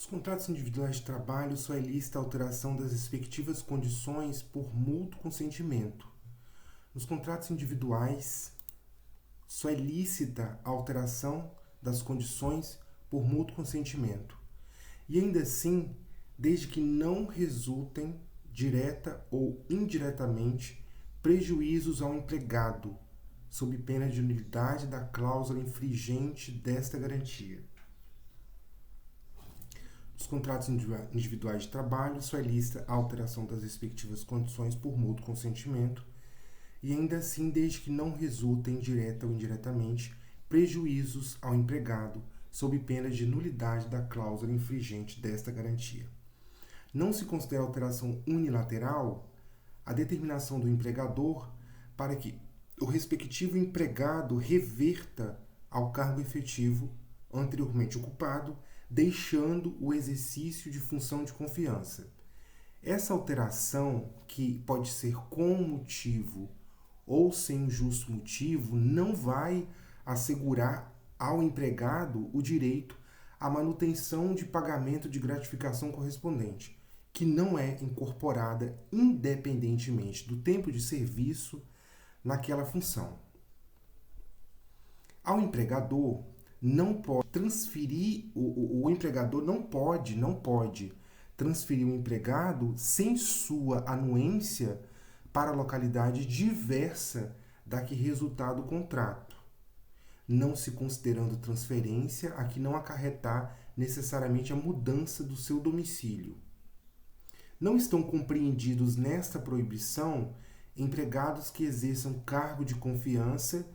Nos contratos individuais de trabalho só é lícita a alteração das respectivas condições por mútuo consentimento. Nos contratos individuais só é lícita a alteração das condições por mútuo consentimento. E ainda assim, desde que não resultem, direta ou indiretamente, prejuízos ao empregado, sob pena de nulidade da cláusula infringente desta garantia. Nos contratos individuais de trabalho, só é lícita a alteração das respectivas condições por mútuo consentimento, e ainda assim, desde que não resultem, direta ou indiretamente, prejuízos ao empregado, sob pena de nulidade da cláusula infringente desta garantia. Não se considera alteração unilateral a determinação do empregador para que o respectivo empregado reverta ao cargo efetivo anteriormente ocupado, deixando o exercício de função de confiança. Essa alteração, que pode ser com motivo ou sem um justo motivo, não vai assegurar ao empregado o direito à manutenção de pagamento de gratificação correspondente, que não é incorporada independentemente do tempo de serviço naquela função. Ao empregador não pode transferir, o empregador não pode transferir o empregado sem sua anuência para a localidade diversa da que resultar do contrato, não se considerando transferência a que não acarretar necessariamente a mudança do seu domicílio. Não estão compreendidos nesta proibição empregados que exerçam cargo de confiança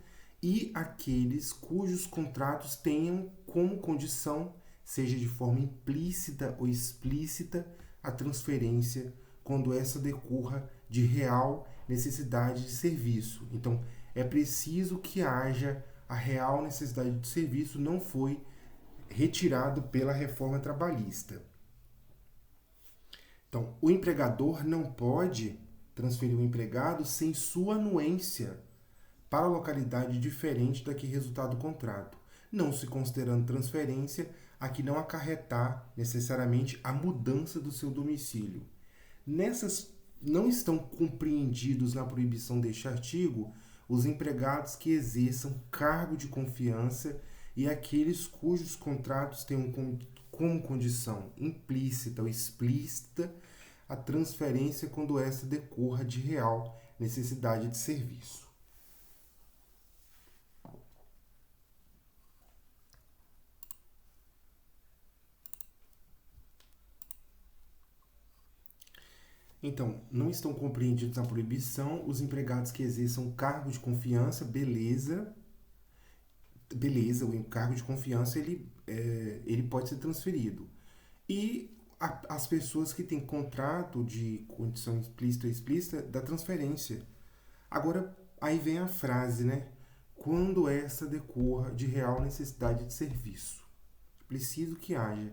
e aqueles cujos contratos tenham como condição, seja de forma implícita ou explícita, a transferência quando essa decorra de real necessidade de serviço. Então, é preciso que haja a real necessidade de serviço, não foi retirado pela reforma trabalhista. Então, o empregador não pode transferir o empregado sem sua anuência para a localidade diferente da que resultar do contrato, não se considerando transferência a que não acarretar necessariamente a mudança do seu domicílio. Nessas não estão compreendidos na proibição deste artigo os empregados que exerçam cargo de confiança e aqueles cujos contratos tenham como condição implícita ou explícita a transferência quando esta decorra de real necessidade de serviço. Então, não estão compreendidos na proibição os empregados que exerçam cargo de confiança, beleza, o cargo de confiança ele pode ser transferido. E as pessoas que têm contrato de condição implícita ou explícita da transferência. Agora, aí vem a frase, né? Quando essa decorra de real necessidade de serviço. Preciso que haja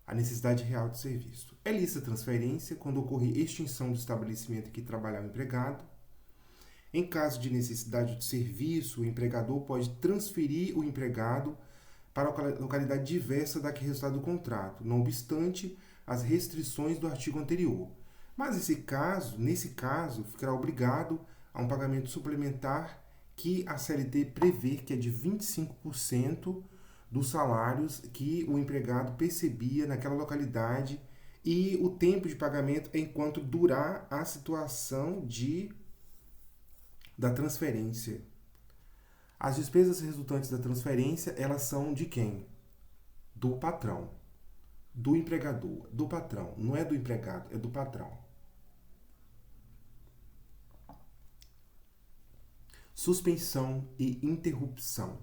a necessidade real de serviço. É lícita a transferência quando ocorrer extinção do estabelecimento em que trabalhar o empregado. Em caso de necessidade de serviço, o empregador pode transferir o empregado para a localidade diversa da que resultar do contrato, não obstante as restrições do artigo anterior. Mas nesse caso, ficará obrigado a um pagamento suplementar que a CLT prevê que é de 25% dos salários que o empregado percebia naquela localidade, e o tempo de pagamento é enquanto durar a situação da transferência. As despesas resultantes da transferência, elas são de quem? Do patrão, do empregador, do patrão. Não é do empregado, é do patrão. Suspensão e interrupção.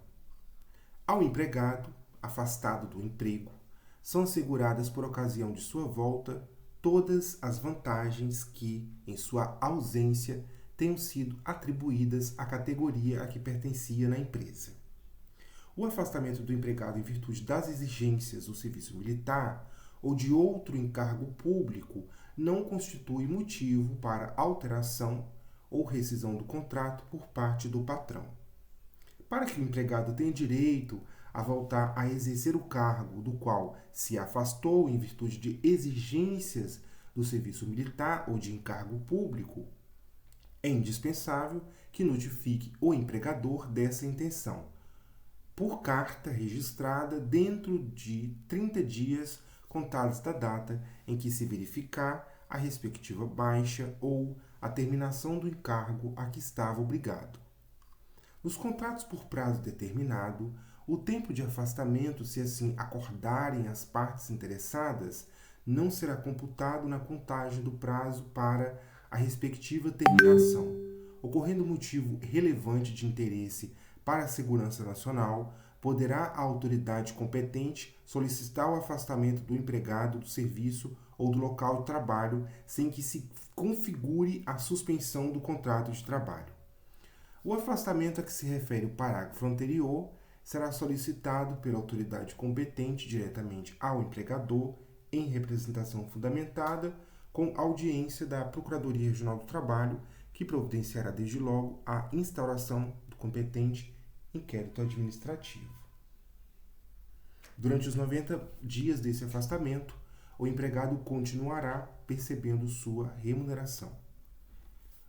Ao empregado, afastado do emprego, são asseguradas por ocasião de sua volta todas as vantagens que, em sua ausência, tenham sido atribuídas à categoria a que pertencia na empresa. O afastamento do empregado em virtude das exigências do serviço militar ou de outro encargo público não constitui motivo para alteração ou rescisão do contrato por parte do patrão. Para que o empregado tenha direito a voltar a exercer o cargo do qual se afastou em virtude de exigências do serviço militar ou de encargo público, é indispensável que notifique o empregador dessa intenção, por carta registrada dentro de 30 dias contados da data em que se verificar a respectiva baixa ou a terminação do encargo a que estava obrigado. Nos contratos por prazo determinado, o tempo de afastamento, se assim acordarem as partes interessadas, não será computado na contagem do prazo para a respectiva terminação. Ocorrendo motivo relevante de interesse para a segurança nacional, poderá a autoridade competente solicitar o afastamento do empregado do serviço ou do local de trabalho sem que se configure a suspensão do contrato de trabalho. O afastamento a que se refere o parágrafo anterior será solicitado pela autoridade competente diretamente ao empregador em representação fundamentada, com audiência da Procuradoria Regional do Trabalho, que providenciará desde logo a instauração do competente inquérito administrativo. Durante os 90 dias desse afastamento, o empregado continuará percebendo sua remuneração.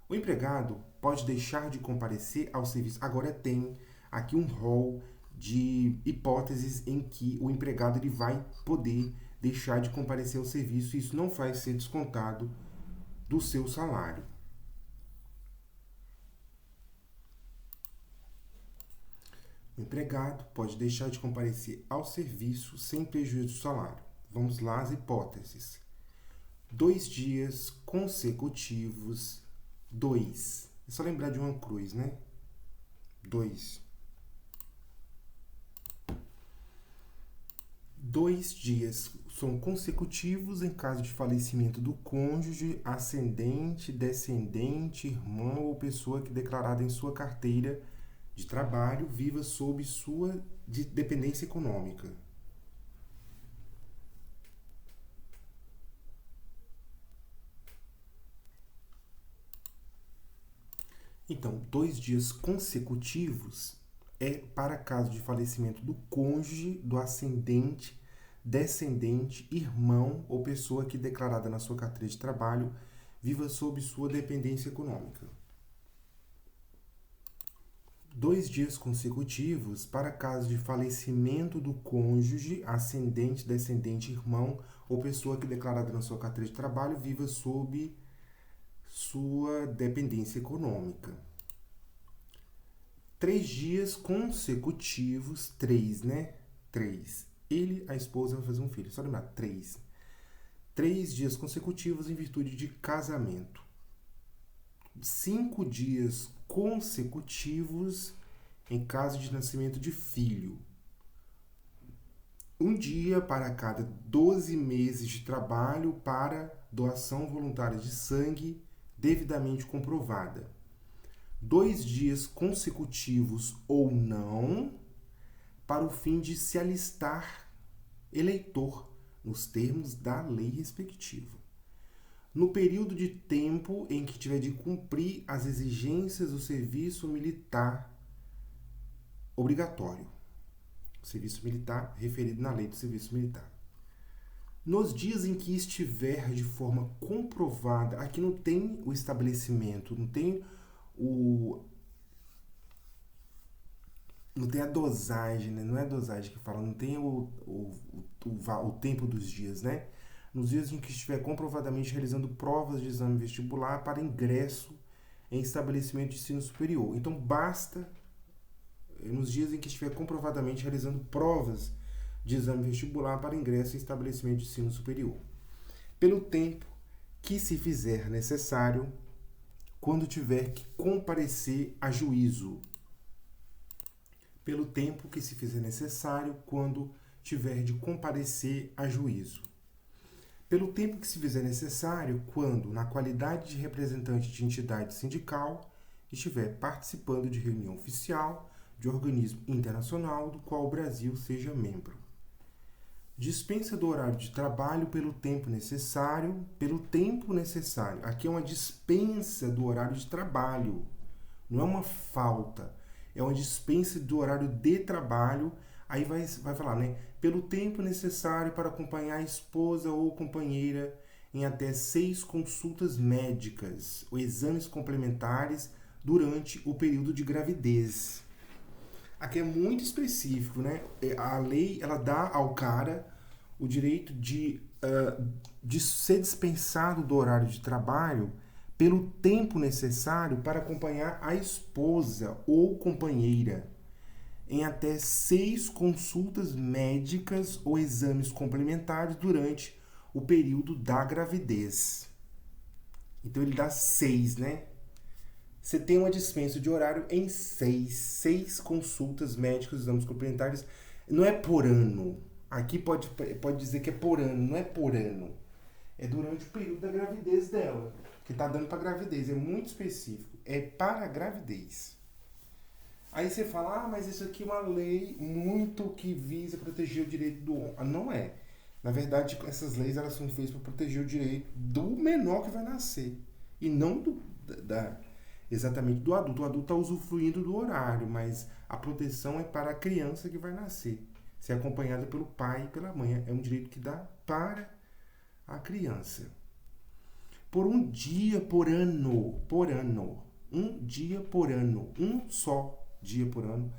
O empregado pode deixar de comparecer ao serviço. Agora tem aqui um rol de hipóteses em que o empregado ele vai poder deixar de comparecer ao serviço e isso não vai ser descontado do seu salário. O empregado pode deixar de comparecer ao serviço sem prejuízo do salário. Vamos lá às hipóteses. 2 dias consecutivos. 2. É só lembrar de uma cruz, né? 2. 2 dias são consecutivos em caso de falecimento do cônjuge, ascendente, descendente, irmão ou pessoa que declarada em sua carteira de trabalho viva sob sua dependência econômica. Então, 2 dias consecutivos é para caso de falecimento do cônjuge, do ascendente, descendente, irmão ou pessoa que declarada na sua carteira de trabalho viva sob sua dependência econômica. 2 dias consecutivos para caso de falecimento do cônjuge, ascendente, descendente, irmão ou pessoa que declarada na sua carteira de trabalho viva sob sua dependência econômica. 3 dias consecutivos, 3, né? 3. Ele, a esposa, vai fazer um filho. Só lembrar, 3. 3 dias consecutivos em virtude de casamento. 5 dias consecutivos em caso de nascimento de filho. 1 dia para cada 12 meses de trabalho para doação voluntária de sangue devidamente comprovada. 2 dias consecutivos ou não para o fim de se alistar eleitor nos termos da lei respectiva. No período de tempo em que tiver de cumprir as exigências do serviço militar obrigatório. O serviço militar referido na lei do serviço militar. Nos dias em que estiver de forma comprovada, aqui não tem o estabelecimento, não tem a dosagem, né? Não é a dosagem que fala, não tem o tempo dos dias, né? Nos dias em que estiver comprovadamente realizando provas de exame vestibular para ingresso em estabelecimento de ensino superior. Então, basta nos dias em que estiver comprovadamente realizando provas de exame vestibular para ingresso em estabelecimento de ensino superior. Pelo tempo que se fizer necessário, quando tiver que comparecer a juízo. Pelo tempo que se fizer necessário, quando tiver de comparecer a juízo. Pelo tempo que se fizer necessário, quando, na qualidade de representante de entidade sindical, estiver participando de reunião oficial de organismo internacional do qual o Brasil seja membro. Dispensa do horário de trabalho pelo tempo necessário. Aqui é uma dispensa do horário de trabalho, não é uma falta. É uma dispensa do horário de trabalho Aí vai falar, né? Pelo tempo necessário para acompanhar a esposa ou companheira em até 6 consultas médicas ou exames complementares durante o período de gravidez. Aqui é muito específico, né? A lei, ela dá ao cara o direito de ser dispensado do horário de trabalho pelo tempo necessário para acompanhar a esposa ou companheira em até 6 consultas médicas ou exames complementares durante o período da gravidez. Então ele dá 6, né? Você tem uma dispensa de horário em 6 consultas médicas, exames complementares. Não é por ano. Aqui pode dizer que é por ano, não é por ano. É durante o período da gravidez dela. Que está dando para gravidez. É muito específico. É para a gravidez. Aí você fala, mas isso aqui é uma lei muito que visa proteger o direito do homem. Não é. Na verdade, essas leis elas são feitas para proteger o direito do menor que vai nascer. E não exatamente do adulto. O adulto está usufruindo do horário, mas a proteção é para a criança que vai nascer. Ser acompanhada pelo pai e pela mãe. É um direito que dá para a criança. Por um dia por ano. Um dia por ano. Um só dia por ano.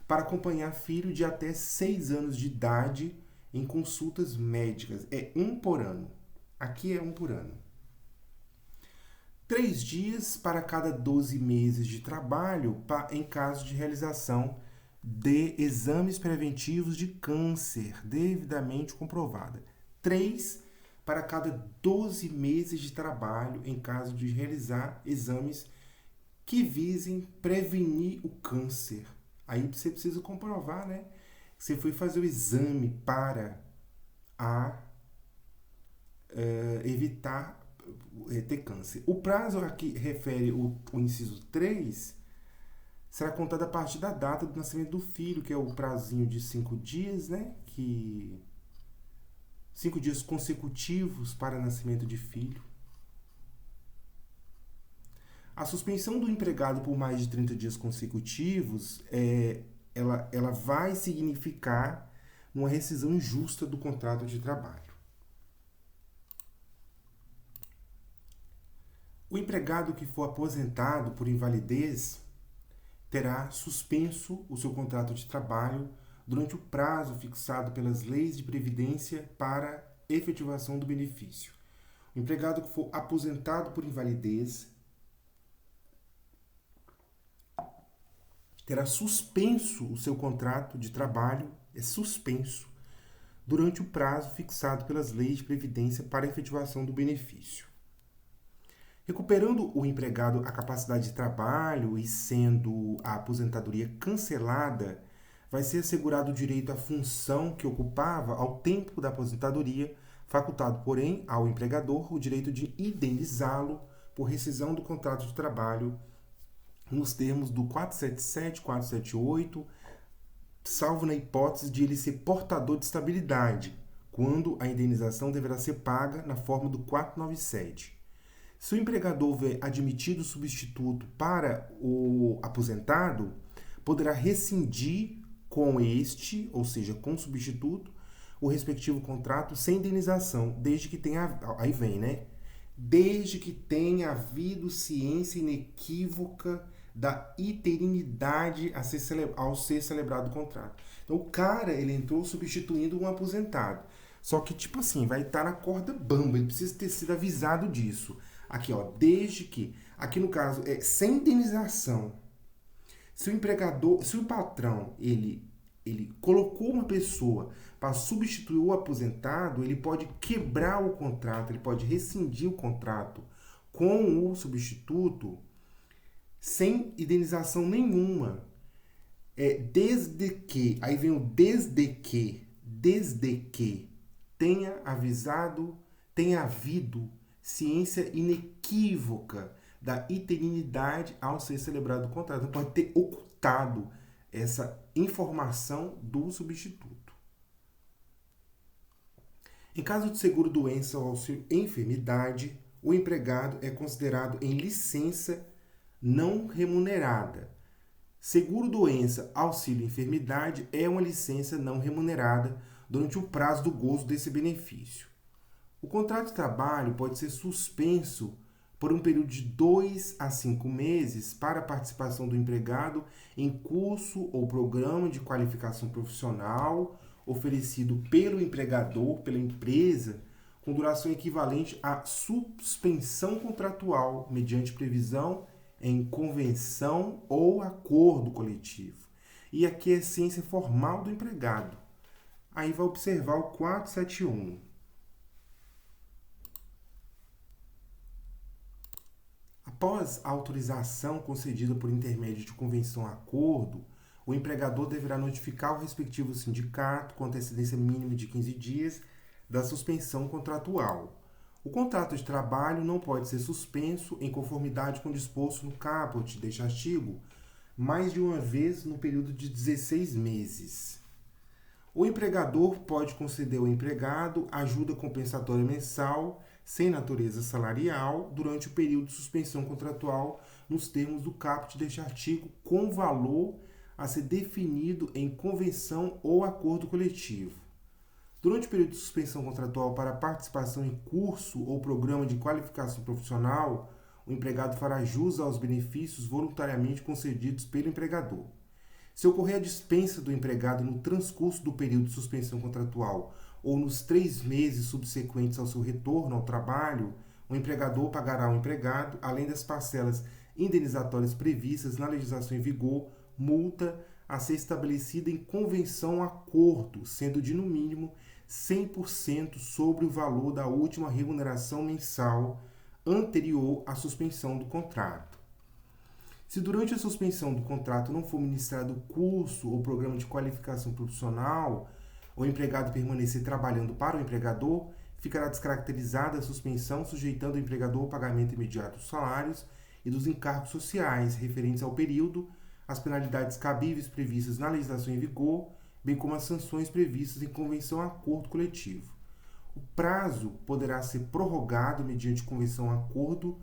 Para acompanhar filho de até 6 anos de idade em consultas médicas. É um por ano. Aqui é um por ano. 3 dias para cada 12 meses de trabalho em caso de realização de exames preventivos de câncer devidamente comprovada. 3 para cada 12 meses de trabalho em caso de realizar exames que visem prevenir o câncer. Aí você precisa comprovar, né? Você foi fazer o exame para evitar ter câncer. O prazo aqui refere o inciso 3, será contado a partir da data do nascimento do filho, que é o prazinho de 5 dias, né? 5 dias consecutivos para nascimento de filho. A suspensão do empregado por mais de 30 dias consecutivos, ela vai significar uma rescisão injusta do contrato de trabalho. O empregado que for aposentado por invalidez terá suspenso o seu contrato de trabalho durante o prazo fixado pelas leis de previdência para efetivação do benefício. O empregado que for aposentado por invalidez terá suspenso o seu contrato de trabalho, suspenso, durante o prazo fixado pelas leis de previdência para efetivação do benefício. Recuperando o empregado a capacidade de trabalho e sendo a aposentadoria cancelada, vai ser assegurado o direito à função que ocupava ao tempo da aposentadoria, facultado, porém, ao empregador o direito de indenizá-lo por rescisão do contrato de trabalho nos termos do 477, 478, salvo na hipótese de ele ser portador de estabilidade, quando a indenização deverá ser paga na forma do 497. Se o empregador houver admitido substituto para o aposentado, poderá rescindir com este, ou seja, com o substituto, o respectivo contrato sem indenização, desde que tenha, aí vem, né? Desde que tenha havido ciência inequívoca da interinidade ao ser celebrado o contrato. Então o cara, ele entrou substituindo um aposentado. Só que, tipo assim, vai estar na corda bamba, ele precisa ter sido avisado disso. Aqui, ó, desde que, aqui no caso, sem indenização. Se o patrão, ele colocou uma pessoa para substituir o aposentado, ele pode quebrar o contrato, ele pode rescindir o contrato com o substituto sem indenização nenhuma. Desde que, aí vem o desde que tenha havido ciência inequívoca da interinidade ao ser celebrado o contrato. Não pode ter ocultado essa informação do substituto. Em caso de seguro-doença ou enfermidade, o empregado é considerado em licença não remunerada, Seguro-doença, auxílio-enfermidade é uma licença não remunerada durante o prazo do gozo desse benefício. O contrato de trabalho pode ser suspenso por um período de 2 a 5 meses para a participação do empregado em curso ou programa de qualificação profissional oferecido pelo empregador, pela empresa, com duração equivalente à suspensão contratual mediante previsão em convenção ou acordo coletivo. E aqui é a essência formal do empregado. Aí vai observar o 471. Após a autorização concedida por intermédio de convenção ou acordo, o empregador deverá notificar o respectivo sindicato com antecedência mínima de 15 dias da suspensão contratual. O contrato de trabalho não pode ser suspenso em conformidade com o disposto no caput deste artigo mais de uma vez no período de 16 meses. O empregador pode conceder ao empregado ajuda compensatória mensal sem natureza salarial durante o período de suspensão contratual nos termos do caput deste artigo, com valor a ser definido em convenção ou acordo coletivo. Durante o período de suspensão contratual para participação em curso ou programa de qualificação profissional, o empregado fará jus aos benefícios voluntariamente concedidos pelo empregador. Se ocorrer a dispensa do empregado no transcurso do período de suspensão contratual ou nos 3 meses subsequentes ao seu retorno ao trabalho, o empregador pagará ao empregado, além das parcelas indenizatórias previstas na legislação em vigor, multa a ser estabelecida em convenção ou acordo, sendo de, no mínimo, 100% sobre o valor da última remuneração mensal anterior à suspensão do contrato. Se durante a suspensão do contrato não for ministrado curso ou programa de qualificação profissional, o empregado permanecer trabalhando para o empregador, ficará descaracterizada a suspensão, sujeitando o empregador ao pagamento imediato dos salários e dos encargos sociais referentes ao período, as penalidades cabíveis previstas na legislação em vigor, bem como as sanções previstas em convenção ou acordo coletivo. O prazo poderá ser prorrogado mediante convenção ou acordo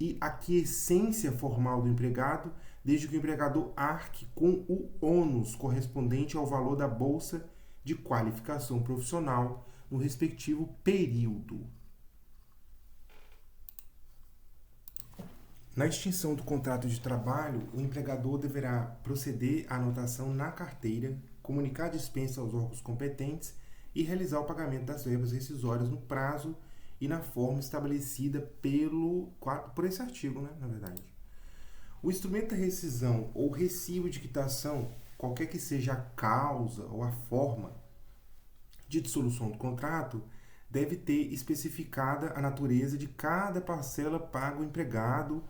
e aquiescência formal do empregado, desde que o empregador arque com o ônus correspondente ao valor da bolsa de qualificação profissional no respectivo período. Na extinção do contrato de trabalho, o empregador deverá proceder à anotação na carteira, comunicar a dispensa aos órgãos competentes e realizar o pagamento das verbas rescisórias no prazo e na forma estabelecida por esse artigo, na verdade. O instrumento da rescisão ou recibo de quitação, qualquer que seja a causa ou a forma de dissolução do contrato, deve ter especificada a natureza de cada parcela paga ao empregado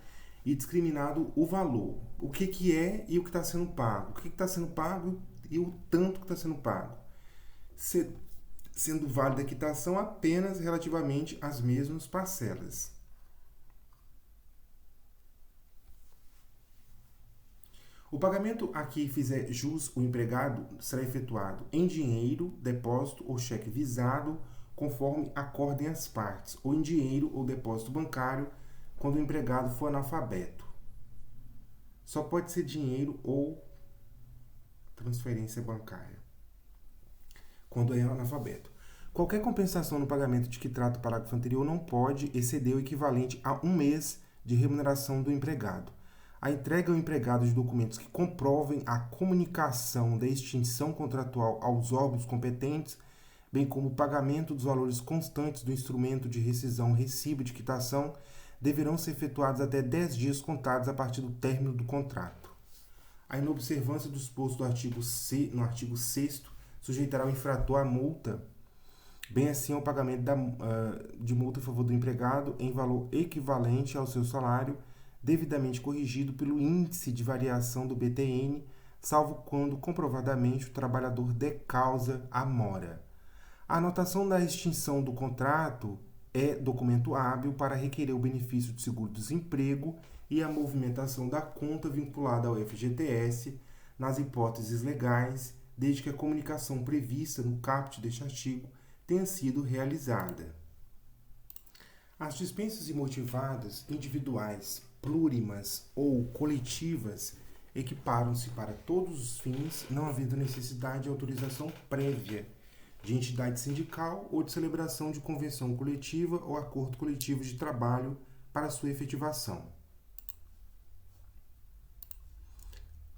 e discriminado o valor, o que é e o que está sendo pago, o que está sendo pago e o tanto que está sendo pago, sendo válida a quitação apenas relativamente às mesmas parcelas. O pagamento a que fizer jus o empregado será efetuado em dinheiro, depósito ou cheque visado, conforme acordem as partes, ou em dinheiro ou depósito bancário, quando o empregado for analfabeto. Só pode ser dinheiro ou transferência bancária, quando é analfabeto. Qualquer compensação no pagamento de que trata o parágrafo anterior não pode exceder o equivalente a 1 mês de remuneração do empregado. A entrega ao empregado de documentos que comprovem a comunicação da extinção contratual aos órgãos competentes, bem como o pagamento dos valores constantes do instrumento de rescisão recibo de quitação, deverão ser efetuados até 10 dias contados a partir do término do contrato. A inobservância do disposto no artigo 6º sujeitará o infrator à multa, bem assim ao pagamento de multa em favor do empregado em valor equivalente ao seu salário, devidamente corrigido pelo índice de variação do BTN, salvo quando comprovadamente o trabalhador dê causa à mora. A anotação da extinção do contrato é documento hábil para requerer o benefício de seguro-desemprego e a movimentação da conta vinculada ao FGTS nas hipóteses legais, desde que a comunicação prevista no caput deste artigo tenha sido realizada. As dispensas imotivadas, individuais, plurimas ou coletivas equiparam-se para todos os fins, não havendo necessidade de autorização prévia de entidade sindical ou de celebração de convenção coletiva ou acordo coletivo de trabalho para sua efetivação.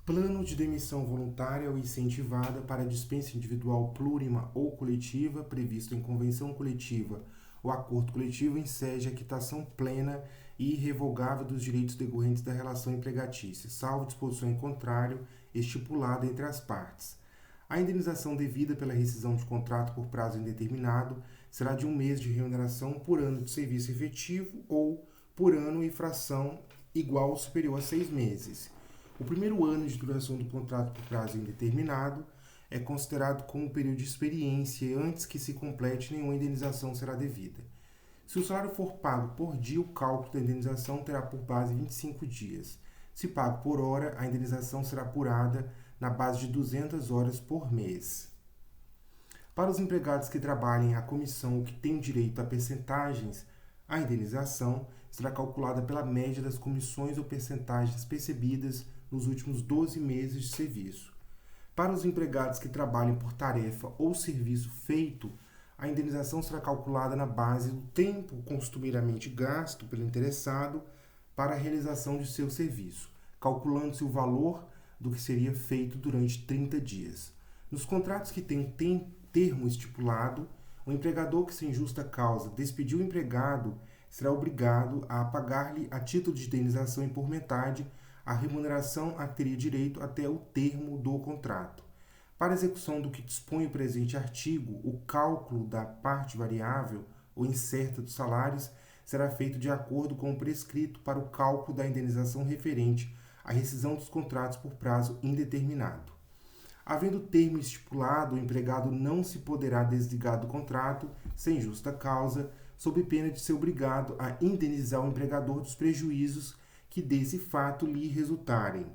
Plano de demissão voluntária ou incentivada para dispensa individual plurima ou coletiva previsto em convenção coletiva ou acordo coletivo enseja a quitação plena e irrevogável dos direitos decorrentes da relação empregatícia, salvo disposição em contrário estipulada entre as partes. A indenização devida pela rescisão de contrato por prazo indeterminado será de 1 mês de remuneração por ano de serviço efetivo ou por ano e fração igual ou superior a 6 meses. O primeiro ano de duração do contrato por prazo indeterminado é considerado como período de experiência e antes que se complete nenhuma indenização será devida. Se o salário for pago por dia, o cálculo da indenização terá por base 25 dias. Se pago por hora, a indenização será apurada na base de 200 horas por mês. Para os empregados que trabalhem à comissão ou que tenham direito a percentagens, a indenização será calculada pela média das comissões ou percentagens percebidas nos últimos 12 meses de serviço. Para os empregados que trabalhem por tarefa ou serviço feito, a indenização será calculada na base do tempo costumeiramente gasto pelo interessado para a realização de seu serviço, calculando-se o valor do que seria feito durante 30 dias. Nos contratos que têm termo estipulado, o empregador que sem justa causa despediu o empregado será obrigado a pagar-lhe, a título de indenização e por metade, a remuneração a que teria direito até o termo do contrato. Para a execução do que dispõe o presente artigo, o cálculo da parte variável ou incerta dos salários será feito de acordo com o prescrito para o cálculo da indenização referente à rescisão dos contratos por prazo indeterminado. Havendo termo estipulado, o empregado não se poderá desligar do contrato sem justa causa, sob pena de ser obrigado a indenizar o empregador dos prejuízos que desse fato lhe resultarem.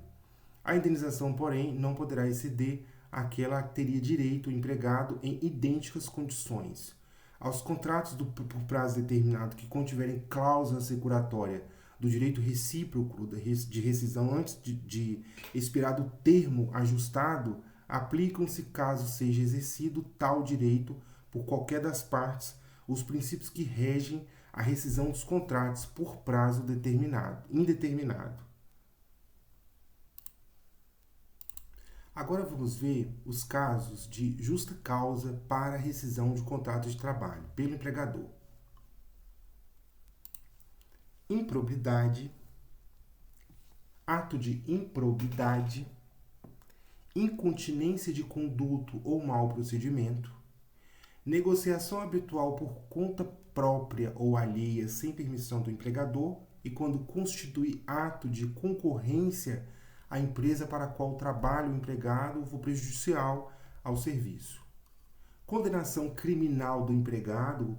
A indenização, porém, não poderá exceder aquela a que teria direito o empregado em idênticas condições. Aos contratos por prazo determinado que contiverem cláusula assecuratória do direito recíproco de rescisão antes de expirado o termo ajustado, aplicam-se, caso seja exercido tal direito por qualquer das partes, os princípios que regem a rescisão dos contratos por prazo indeterminado. Agora vamos ver os casos de justa causa para rescisão de contrato de trabalho pelo empregador. Improbidade, ato de improbidade, incontinência de conduto ou mau procedimento, negociação habitual por conta própria ou alheia sem permissão do empregador e quando constitui ato de concorrência à empresa para a qual trabalha o empregado for prejudicial ao serviço. Condenação criminal do empregado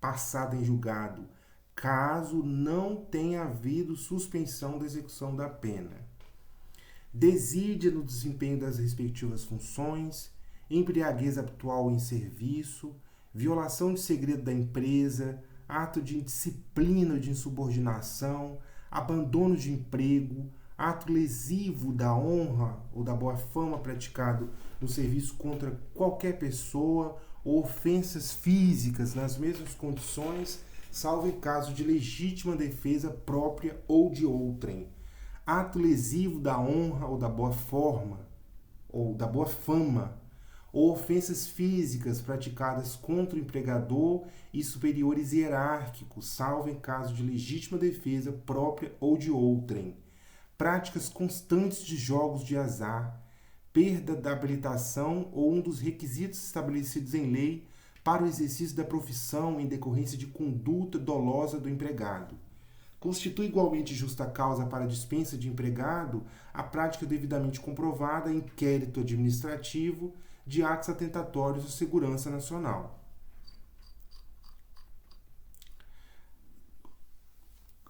passada em julgado, caso não tenha havido suspensão da execução da pena. Desídia no desempenho das respectivas funções, embriaguez habitual em serviço, violação de segredo da empresa, ato de indisciplina ou de insubordinação, abandono de emprego, ato lesivo da honra ou da boa fama praticado no serviço contra qualquer pessoa ou ofensas físicas nas mesmas condições, salvo em caso de legítima defesa própria ou de outrem. Ato lesivo da honra ou da boa forma ou da boa fama, ou ofensas físicas praticadas contra o empregador e superiores hierárquicos, salvo em caso de legítima defesa própria ou de outrem. Práticas constantes de jogos de azar, perda da habilitação ou um dos requisitos estabelecidos em lei para o exercício da profissão em decorrência de conduta dolosa do empregado. Constitui igualmente justa causa para a dispensa de empregado a prática devidamente comprovada em inquérito administrativo de atos atentatórios à segurança nacional.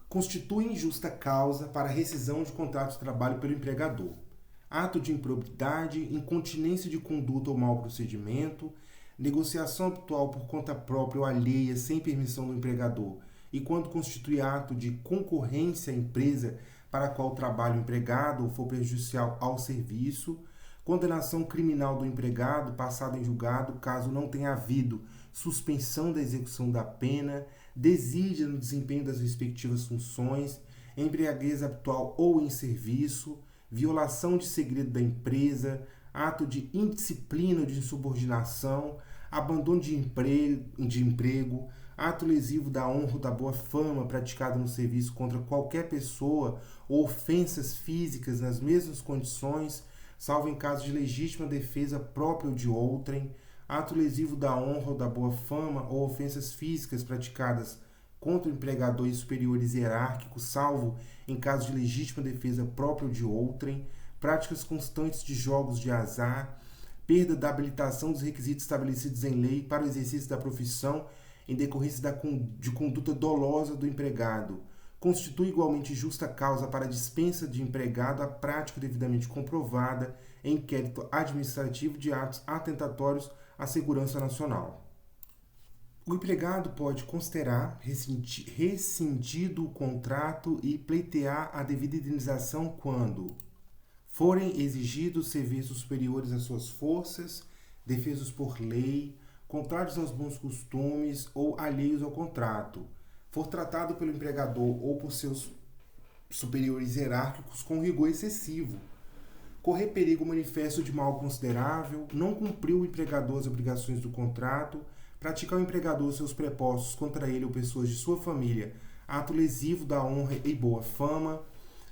Constituem justa causa para a rescisão de contrato de trabalho pelo empregador. Ato de improbidade, incontinência de conduta ou mau procedimento, negociação habitual por conta própria ou alheia sem permissão do empregador e quando constitui ato de concorrência à empresa para a qual trabalha o empregado ou for prejudicial ao serviço, condenação criminal do empregado passada em julgado, caso não tenha havido suspensão da execução da pena, desídia no desempenho das respectivas funções, embriaguez habitual ou em serviço, violação de segredo da empresa, ato de indisciplina ou de insubordinação, abandono de emprego, ato lesivo da honra ou da boa fama praticado no serviço contra qualquer pessoa ou ofensas físicas nas mesmas condições, salvo em caso de legítima defesa própria ou de outrem, ato lesivo da honra ou da boa fama ou ofensas físicas praticadas contra o empregador e superiores hierárquicos, salvo em caso de legítima defesa própria ou de outrem, práticas constantes de jogos de azar, perda da habilitação dos requisitos estabelecidos em lei para o exercício da profissão em decorrência de conduta dolosa do empregado, constitui igualmente justa causa para a dispensa de empregado a prática devidamente comprovada em inquérito administrativo de atos atentatórios à segurança nacional. O empregado pode considerar rescindido o contrato e pleitear a devida indenização quando forem exigidos serviços superiores às suas forças, defesos por lei, contrários aos bons costumes ou alheios ao contrato, for tratado pelo empregador ou por seus superiores hierárquicos com rigor excessivo, correr perigo manifesto de mal considerável, não cumpriu o empregador as obrigações do contrato, praticar o empregador seus prepostos contra ele ou pessoas de sua família, ato lesivo da honra e boa fama,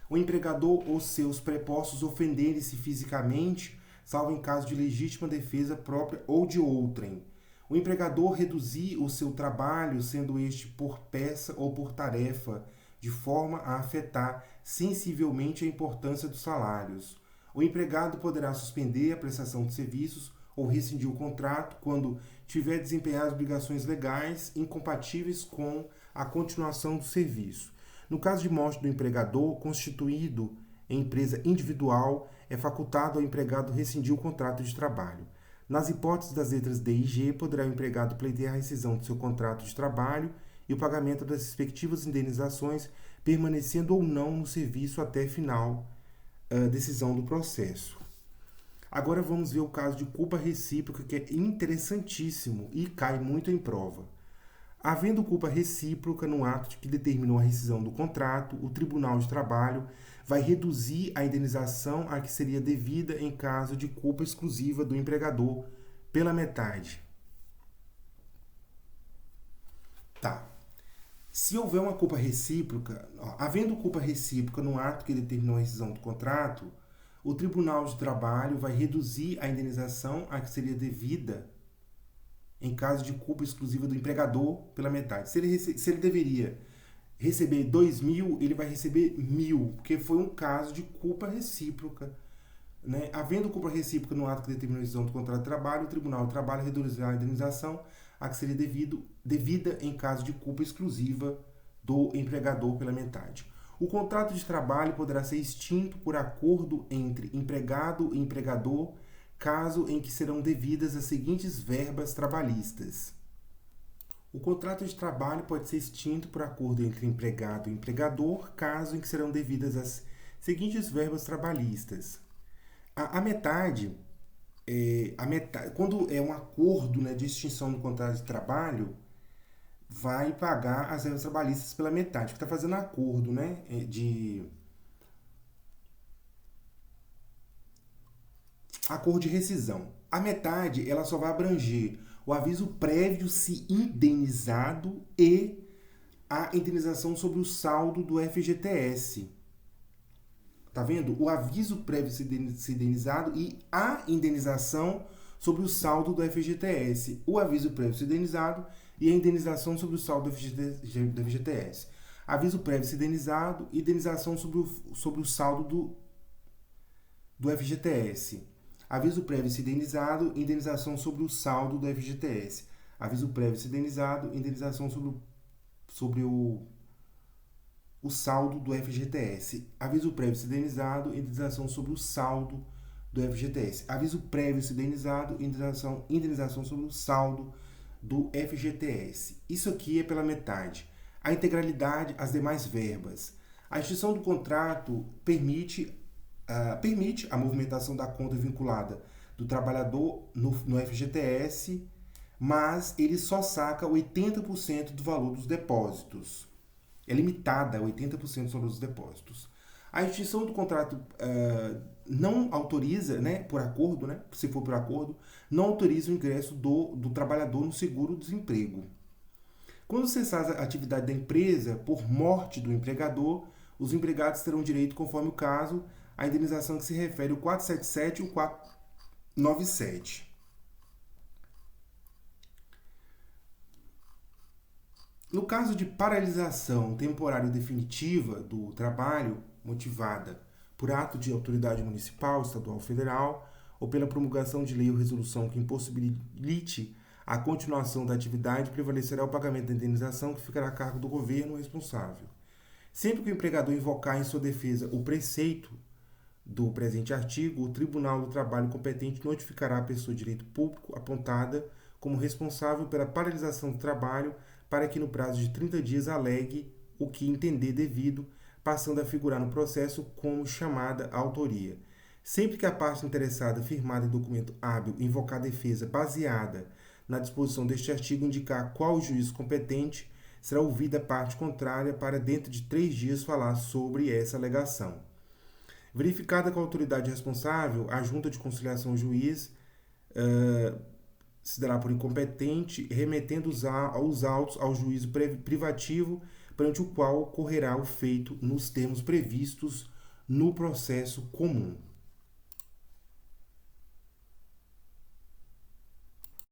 o empregador ou seus prepostos ofenderem-se fisicamente, salvo em caso de legítima defesa própria ou de outrem. O empregador reduzir o seu trabalho, sendo este por peça ou por tarefa, de forma a afetar sensivelmente a importância dos salários. O empregado poderá suspender a prestação de serviços ou rescindir o contrato quando tiver desempenhado obrigações legais incompatíveis com a continuação do serviço. No caso de morte do empregador, constituído em empresa individual, é facultado ao empregado rescindir o contrato de trabalho. Nas hipóteses das letras D e G, poderá o empregado pleitear a rescisão do seu contrato de trabalho e o pagamento das respectivas indenizações, permanecendo ou não no serviço até final decisão do processo. Agora vamos ver o caso de culpa recíproca, que é interessantíssimo e cai muito em prova. Havendo culpa recíproca no ato de que determinou a rescisão do contrato, o Tribunal de Trabalho vai reduzir a indenização a que seria devida em caso de culpa exclusiva do empregador pela metade. Tá. Se houver uma culpa recíproca, havendo culpa recíproca no ato que determinou a rescisão do contrato, o Tribunal de Trabalho vai reduzir a indenização a que seria devida em caso de culpa exclusiva do empregador pela metade. Se ele deveria receber 2.000, ele vai receber 1.000, porque foi um caso de culpa recíproca. Né? Havendo culpa recíproca no ato que determinou a rescisão do contrato de trabalho, o Tribunal do Trabalho reduzirá a indenização a que seria devida em caso de culpa exclusiva do empregador pela metade. O contrato de trabalho poderá ser extinto por acordo entre empregado e empregador, caso em que serão devidas as seguintes verbas trabalhistas. O contrato de trabalho pode ser extinto por acordo entre empregado e empregador, caso em que serão devidas as seguintes verbas trabalhistas. A metade, quando é um acordo, né, de extinção do contrato de trabalho, vai pagar as verbas trabalhistas pela metade, que está fazendo acordo, né, acordo de rescisão. A metade, ela só vai abranger o aviso prévio se indenizado e a indenização sobre o saldo do FGTS. Tá vendo? O aviso prévio se indenizado e a indenização sobre o saldo do FGTS. O aviso prévio se indenizado e a indenização sobre o saldo do FGTS. Aviso prévio se indenizado e indenização sobre o saldo do FGTS. Aviso prévio se indenizado, indenização sobre o saldo do FGTS. Aviso prévio se indenizado, indenização sobre o saldo do FGTS. Aviso prévio se indenizado, indenização sobre o saldo do FGTS. Aviso prévio se indenizado, indenização sobre o saldo do FGTS. Isso aqui é pela metade. A integralidade, as demais verbas. A extinção do contrato permite a movimentação da conta vinculada do trabalhador no FGTS, mas ele só saca 80% do valor dos depósitos. É limitada a 80% do valor dos depósitos. A extinção do contrato não autoriza, né, por acordo, né, se for por acordo, não autoriza o ingresso do trabalhador no seguro-desemprego. Quando cessar a atividade da empresa por morte do empregador, os empregados terão direito, conforme o caso, à indenização que se refere ao 477 e o 497. No caso de paralisação temporária definitiva do trabalho, motivada por ato de autoridade municipal, estadual ou federal, ou pela promulgação de lei ou resolução que impossibilite a continuação da atividade, prevalecerá o pagamento da indenização que ficará a cargo do governo responsável. Sempre que o empregador invocar em sua defesa o preceito do presente artigo, o Tribunal do Trabalho competente notificará a pessoa de direito público apontada como responsável pela paralisação do trabalho para que no prazo de 30 dias alegue o que entender devido, passando a figurar no processo como chamada autoria. Sempre que a parte interessada firmada em documento hábil invocar defesa baseada na disposição deste artigo indicar qual o juízo competente, será ouvida a parte contrária para dentro de 3 dias falar sobre essa alegação. Verificada com a autoridade responsável, a junta de conciliação juiz se dará por incompetente, remetendo os autos ao juízo privativo, perante o qual ocorrerá o feito nos termos previstos no processo comum.